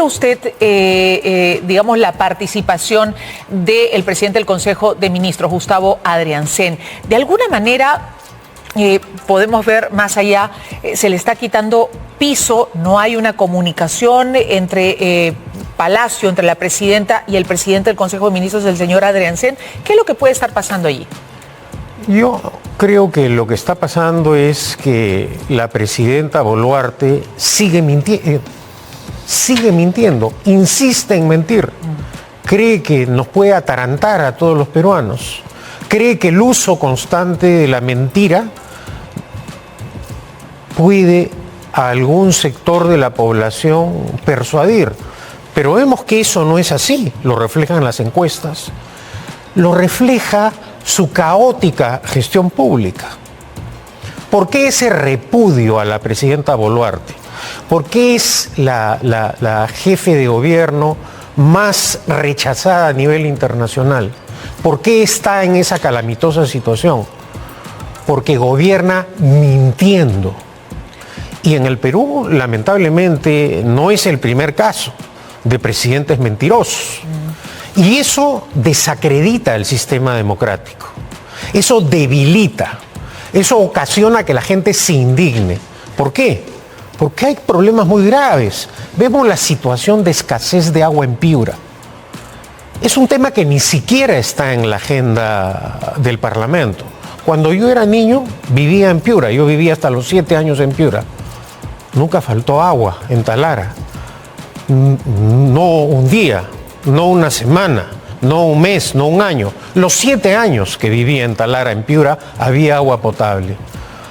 ve usted, digamos, la participación del presidente del Consejo de Ministros, Gustavo Adriancén? De alguna manera, podemos ver más allá, se le está quitando piso, no hay una comunicación entre Palacio, entre la presidenta y el presidente del Consejo de Ministros, el señor Adriancén. ¿Qué es lo que puede estar pasando allí? Yo creo que lo que está pasando es que la presidenta Boluarte sigue mintiendo, insiste en mentir. Cree que nos puede atarantar a todos los peruanos. Cree que el uso constante de la mentira puede a algún sector de la población persuadir. Pero vemos que eso no es así, lo reflejan las encuestas, lo refleja su caótica gestión pública. ¿Por qué ese repudio a la presidenta Boluarte? ¿Por qué es la jefe de gobierno más rechazada a nivel internacional? ¿Por qué está en esa calamitosa situación? Porque gobierna mintiendo. Y en el Perú, lamentablemente, no es el primer caso de presidentes mentirosos. Y eso desacredita el sistema democrático. Eso debilita. Eso ocasiona que la gente se indigne. ¿Por qué? Porque hay problemas muy graves. Vemos la situación de escasez de agua en Piura. Es un tema que ni siquiera está en la agenda del Parlamento. Cuando yo era niño, vivía en Piura. Yo vivía hasta los 7 años en Piura. Nunca faltó agua en Talara. No un día, no una semana, no un mes, no un año. Los 7 años que viví en Talara, en Piura, había agua potable.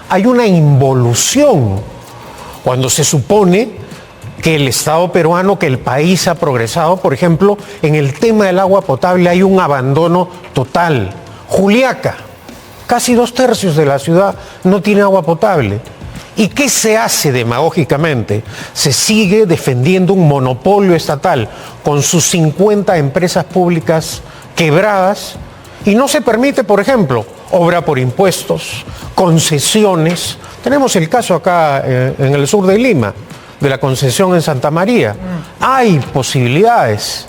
Hay una involución cuando se supone que el Estado peruano, que el país ha progresado. Por ejemplo, en el tema del agua potable hay un abandono total. Juliaca, casi 2/3 de la ciudad no tiene agua potable. ¿Y qué se hace demagógicamente? Se sigue defendiendo un monopolio estatal con sus 50 empresas públicas quebradas y no se permite, por ejemplo, obra por impuestos, concesiones. Tenemos el caso acá en el sur de Lima, de la concesión en Santa María. Hay posibilidades,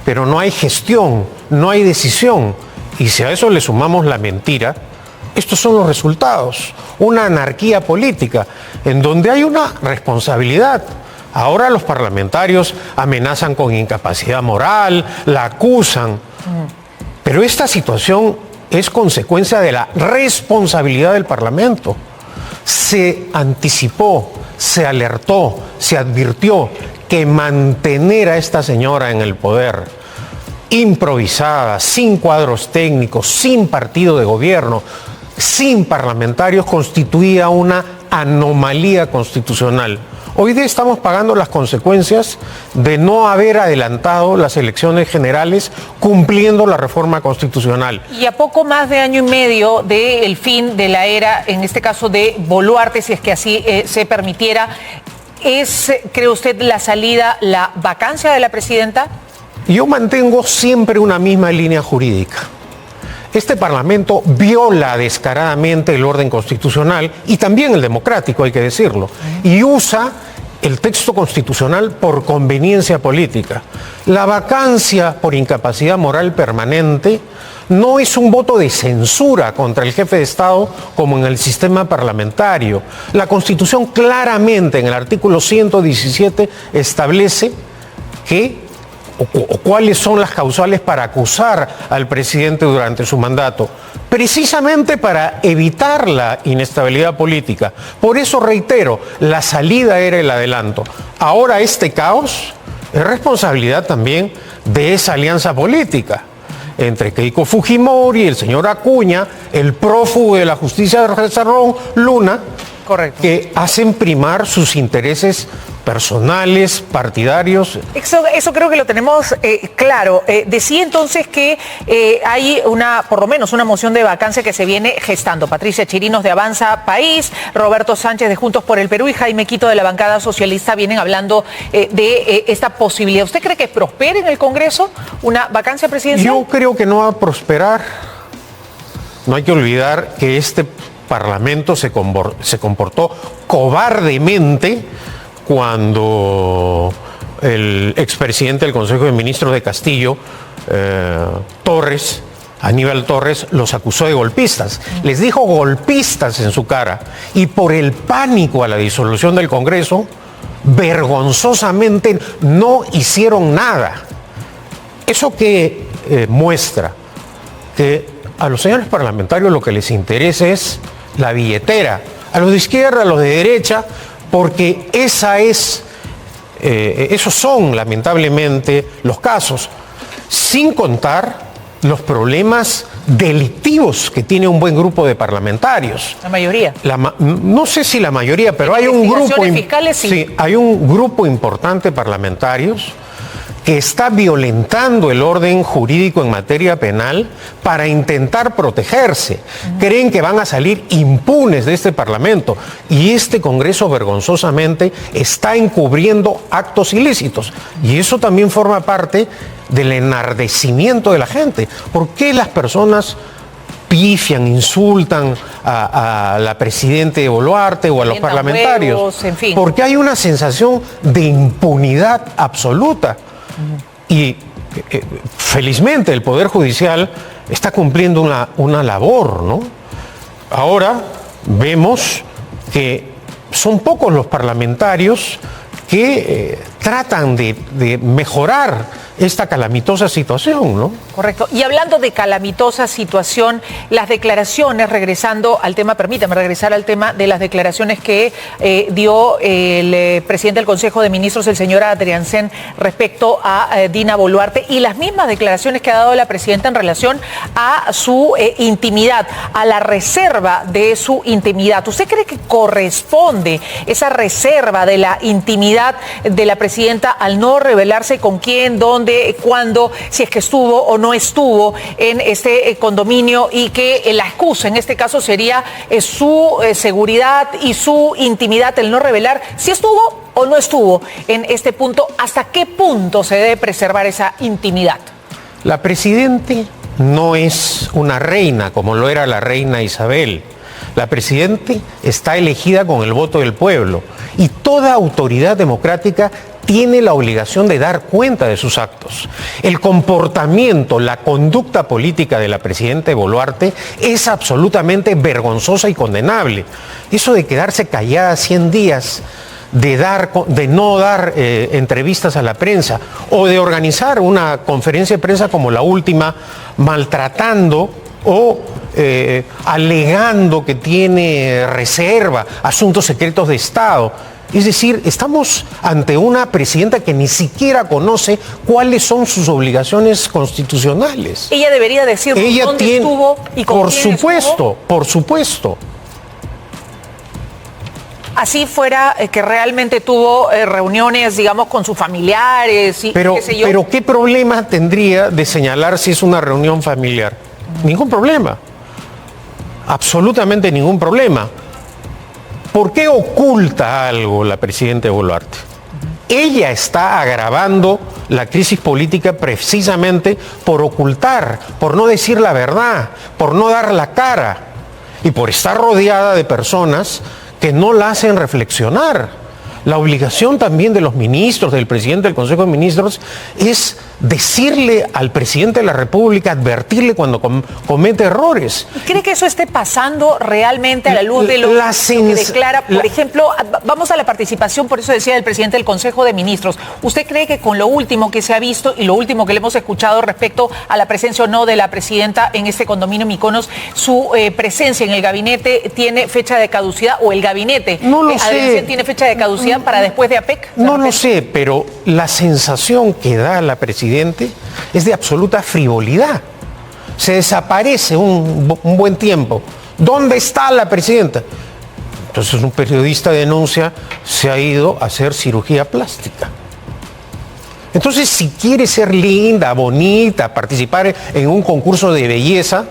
pero no hay gestión, no hay decisión. Y si a eso le sumamos la mentira, estos son los resultados. Una anarquía política en donde hay una responsabilidad. Ahora los parlamentarios amenazan con incapacidad moral, la acusan. Pero esta situación es consecuencia de la responsabilidad del Parlamento. Se anticipó, se alertó, se advirtió que mantener a esta señora en el poder, improvisada, sin cuadros técnicos, sin partido de gobierno, sin parlamentarios, constituía una anomalía constitucional. Hoy día estamos pagando las consecuencias de no haber adelantado las elecciones generales cumpliendo la reforma constitucional. Y a poco más de año y medio del fin de la era, en este caso de Boluarte, si es que así se permitiera, ¿cree usted la salida, la vacancia de la presidenta? Yo mantengo siempre una misma línea jurídica. Este Parlamento viola descaradamente el orden constitucional y también el democrático, hay que decirlo, y usa el texto constitucional por conveniencia política. La vacancia por incapacidad moral permanente no es un voto de censura contra el jefe de Estado como en el sistema parlamentario. La Constitución claramente en el artículo 117 establece que o cuáles son las causales para acusar al presidente durante su mandato, precisamente para evitar la inestabilidad política. Por eso reitero, la salida era el adelanto. Ahora este caos es responsabilidad también de esa alianza política entre Keiko Fujimori y el señor Acuña, el prófugo de la justicia de Cerrón, Luna. Correcto. Que hacen primar sus intereses personales, partidarios. Eso creo que lo tenemos claro. Decía entonces que hay por lo menos una moción de vacancia que se viene gestando. Patricia Chirinos de Avanza País, Roberto Sánchez de Juntos por el Perú y Jaime Quito de la bancada socialista vienen hablando de esta posibilidad. ¿Usted cree que prospere en el Congreso una vacancia presidencial? Yo creo que no va a prosperar. No hay que olvidar que este Parlamento se comportó cobardemente cuando el expresidente del Consejo de Ministros de Castillo, Aníbal Torres, los acusó de golpistas. Les dijo golpistas en su cara. Y por el pánico a la disolución del Congreso, vergonzosamente no hicieron nada. Eso que muestra que a los señores parlamentarios lo que les interesa es la billetera. A los de izquierda, a los de derecha, porque esos son lamentablemente los casos, sin contar los problemas delictivos que tiene un buen grupo de parlamentarios. La mayoría. No sé si la mayoría, pero hay un grupo, fiscales, sí. Hay un grupo importante de parlamentarios que está violentando el orden jurídico en materia penal para intentar protegerse. Creen que van a salir impunes de este Parlamento y este Congreso vergonzosamente está encubriendo actos ilícitos. Y eso también forma parte del enardecimiento de la gente. ¿Por qué las personas pifian, insultan a la presidenta de Boluarte o a los parlamentarios? Huevos, en fin. Porque hay una sensación de impunidad absoluta. Y felizmente el Poder Judicial está cumpliendo una labor, ¿no? Ahora vemos que son pocos los parlamentarios que tratan de mejorar esta calamitosa situación, ¿no? Correcto. Y hablando de calamitosa situación, las declaraciones, regresando al tema, permítame regresar al tema de las declaraciones que dio el presidente del Consejo de Ministros, el señor Adriansen, respecto a Dina Boluarte, y las mismas declaraciones que ha dado la presidenta en relación a su intimidad, a la reserva de su intimidad. ¿Usted cree que corresponde esa reserva de la intimidad de la presidenta al no revelarse con quién, dónde, cuándo, si es que estuvo o no estuvo en este condominio, y que la excusa en este caso sería su seguridad y su intimidad, el no revelar si estuvo o no estuvo en este punto? ¿Hasta qué punto se debe preservar esa intimidad? La presidenta no es una reina como lo era la reina Isabel. La presidenta está elegida con el voto del pueblo y toda autoridad democrática tiene la obligación de dar cuenta de sus actos. El comportamiento, la conducta política de la presidenta Boluarte es absolutamente vergonzosa y condenable. Eso de quedarse callada 100 días, de no dar entrevistas a la prensa o de organizar una conferencia de prensa como la última, maltratando o alegando que tiene reserva, asuntos secretos de Estado. Es decir, estamos ante una presidenta que ni siquiera conoce cuáles son sus obligaciones constitucionales. Ella debería decir dónde estuvo y con quién estuvo. Por supuesto. Así fuera que realmente tuvo reuniones, digamos, con sus familiares y qué sé yo. Pero ¿qué problema tendría de señalar si es una reunión familiar? Ningún problema. Absolutamente ningún problema. ¿Por qué oculta algo la presidenta Boluarte? Ella está agravando la crisis política precisamente por ocultar, por no decir la verdad, por no dar la cara y por estar rodeada de personas que no la hacen reflexionar. La obligación también de los ministros, del presidente del Consejo de Ministros, es decirle al presidente de la República, advertirle cuando comete errores. ¿Y cree que eso esté pasando realmente a la luz de lo que declara? Por ejemplo, vamos a la participación, por eso decía, del presidente del Consejo de Ministros. ¿Usted cree que con lo último que se ha visto y lo último que le hemos escuchado respecto a la presencia o no de la presidenta en este condominio Mykonos, su presencia en el gabinete tiene fecha de caducidad, o el gabinete tiene fecha de caducidad para después de APEC? No lo sé, pero la sensación que da la presidenta es de absoluta frivolidad. Se desaparece un buen tiempo. ¿Dónde está la presidenta? Entonces un periodista denuncia, se ha ido a hacer cirugía plástica. Entonces, si quiere ser linda, bonita, participar en un concurso de belleza,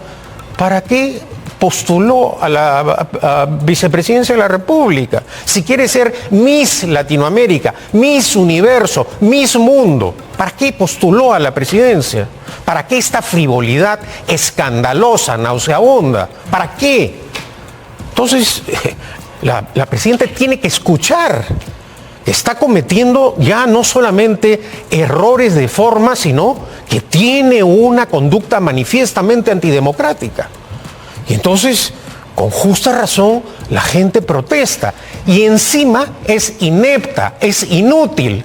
¿para qué postuló a la vicepresidencia de la República? Si quiere ser Miss Latinoamérica, Miss Universo, Miss Mundo, ¿para qué postuló a la presidencia? ¿Para qué esta frivolidad escandalosa, nauseabunda? ¿Para qué? Entonces, la presidenta tiene que escuchar que está cometiendo ya no solamente errores de forma, sino que tiene una conducta manifiestamente antidemocrática. Y entonces, con justa razón, la gente protesta. Y encima es inepta, es inútil.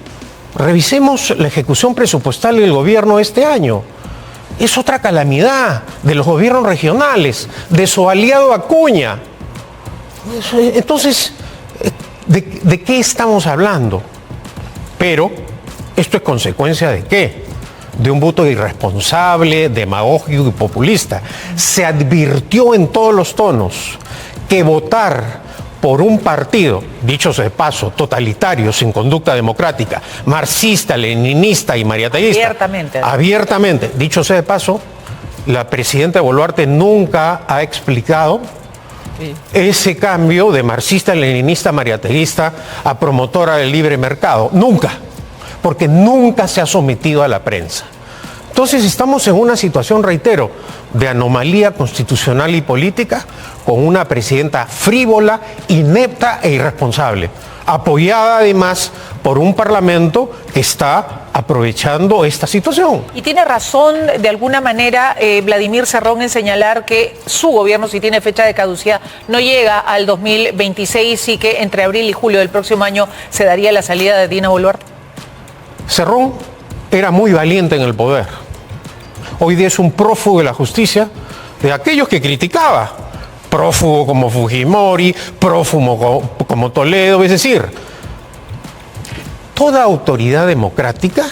Revisemos la ejecución presupuestal del gobierno este año. Es otra calamidad de los gobiernos regionales, de su aliado Acuña. Entonces, ¿de qué estamos hablando? Pero, ¿esto es consecuencia de qué? De un voto irresponsable, demagógico y populista. Se advirtió en todos los tonos que votar por un partido, dicho sea de paso, totalitario, sin conducta democrática, marxista, leninista y mariateísta. Abiertamente. Dicho sea de paso, la presidenta Boluarte nunca ha explicado ese cambio de marxista, leninista, mariateísta a promotora del libre mercado. Nunca. Porque nunca se ha sometido a la prensa. Entonces estamos en una situación, reitero, de anomalía constitucional y política, con una presidenta frívola, inepta e irresponsable, apoyada además por un parlamento que está aprovechando esta situación. Y tiene razón, de alguna manera, Vladimir Cerrón en señalar que su gobierno, si tiene fecha de caducidad, no llega al 2026 y que entre abril y julio del próximo año se daría la salida de Dina Boluarte. Cerrón era muy valiente en el poder. Hoy día es un prófugo de la justicia, de aquellos que criticaba. Prófugo como Fujimori, prófugo como Toledo. Es decir, toda autoridad democrática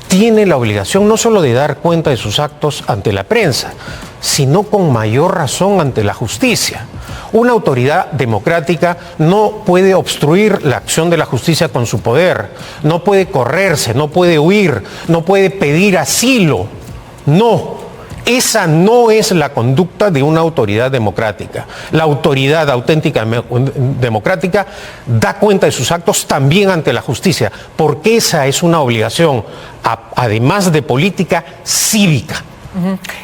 tiene la obligación no solo de dar cuenta de sus actos ante la prensa, sino con mayor razón ante la justicia. Una autoridad democrática no puede obstruir la acción de la justicia con su poder, no puede correrse, no puede huir, no puede pedir asilo. No, esa no es la conducta de una autoridad democrática. La autoridad auténtica democrática da cuenta de sus actos también ante la justicia, porque esa es una obligación, además de política, cívica.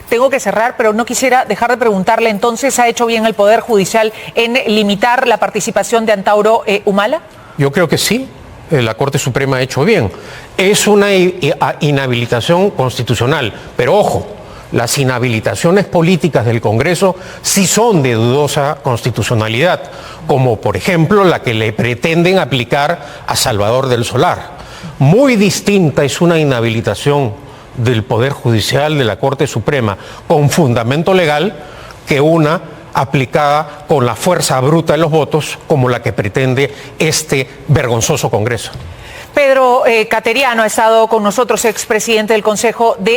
Tengo que cerrar, pero no quisiera dejar de preguntarle, entonces, ¿ha hecho bien el Poder Judicial en limitar la participación de Antauro Humala? Yo creo que sí. La Corte Suprema ha hecho bien. Es una inhabilitación constitucional, pero ojo, las inhabilitaciones políticas del Congreso sí son de dudosa constitucionalidad, como por ejemplo la que le pretenden aplicar a Salvador del Solar. Muy distinta es una inhabilitación del Poder Judicial de la Corte Suprema con fundamento legal que una aplicada con la fuerza bruta de los votos como la que pretende este vergonzoso Congreso. Pedro Cateriano ha estado con nosotros, expresidente del Consejo de